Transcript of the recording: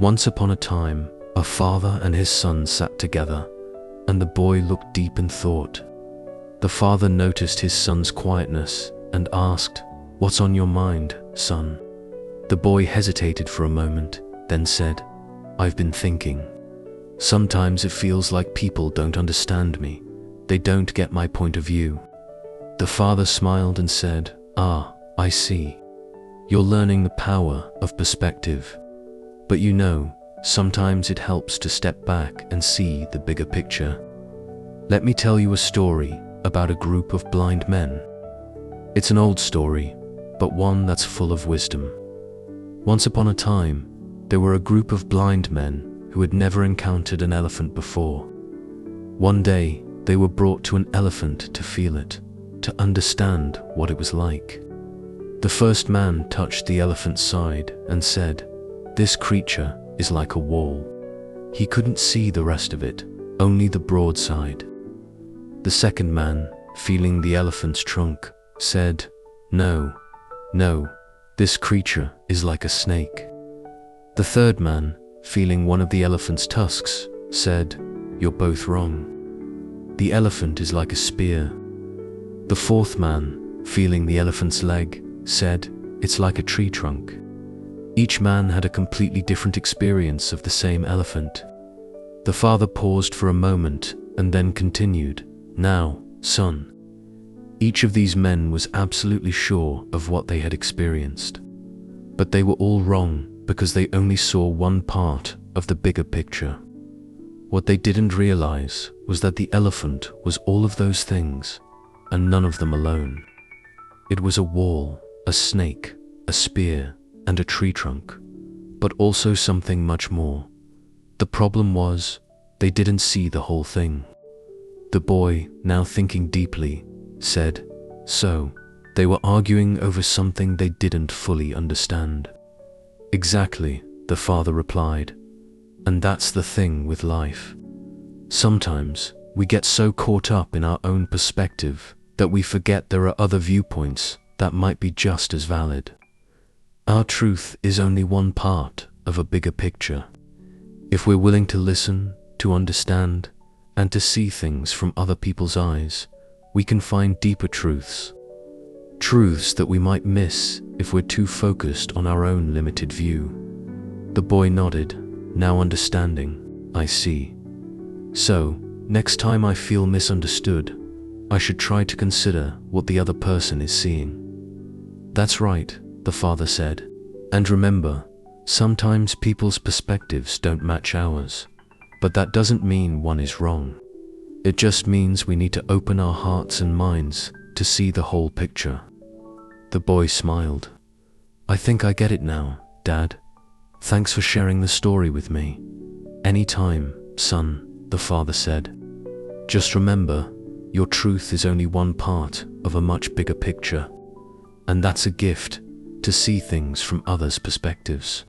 Once upon a time, a father and his son sat together, and the boy looked deep in thought. The father noticed his son's quietness and asked, "What's on your mind, son?" The boy hesitated for a moment, then said, "I've been thinking. Sometimes it feels like people don't understand me. They don't get my point of view." The father smiled and said, "Ah, I see. You're learning the power of perspective. But you know, sometimes it helps to step back and see the bigger picture. Let me tell you a story about a group of blind men. It's an old story, but one that's full of wisdom. Once upon a time, there were a group of blind men who had never encountered an elephant before. One day, they were brought to an elephant to feel it, to understand what it was like. The first man touched the elephant's side and said, "This creature is like a wall." He couldn't see the rest of it, only the broad side. The second man, feeling the elephant's trunk, said, No, this creature is like a snake." The third man, feeling one of the elephant's tusks, said, "You're both wrong. The elephant is like a spear." The fourth man, feeling the elephant's leg, said, "It's like a tree trunk." Each man had a completely different experience of the same elephant. The father paused for a moment and then continued, "Now, son, each of these men was absolutely sure of what they had experienced. But they were all wrong because they only saw one part of the bigger picture. What they didn't realize was that the elephant was all of those things, and none of them alone. It was a wall, a snake, a spear, and a tree trunk, but also something much more. The problem was, they didn't see the whole thing." The boy, now thinking deeply, said, "So, they were arguing over something they didn't fully understand." "Exactly," the father replied. "And that's the thing with life. Sometimes, we get so caught up in our own perspective that we forget there are other viewpoints that might be just as valid. Our truth is only one part of a bigger picture. If we're willing to listen, to understand, and to see things from other people's eyes, we can find deeper truths. Truths that we might miss if we're too focused on our own limited view." The boy nodded, now understanding, "I see. So, next time I feel misunderstood, I should try to consider what the other person is seeing." "That's right," the father said. "And remember, sometimes people's perspectives don't match ours, but that doesn't mean one is wrong. It just means we need to open our hearts and minds to see the whole picture." The boy smiled. "I think I get it now, Dad. Thanks for sharing the story with me." "Anytime, son," the father said. "Just remember, your truth is only one part of a much bigger picture, and that's a gift, to see things from others' perspectives."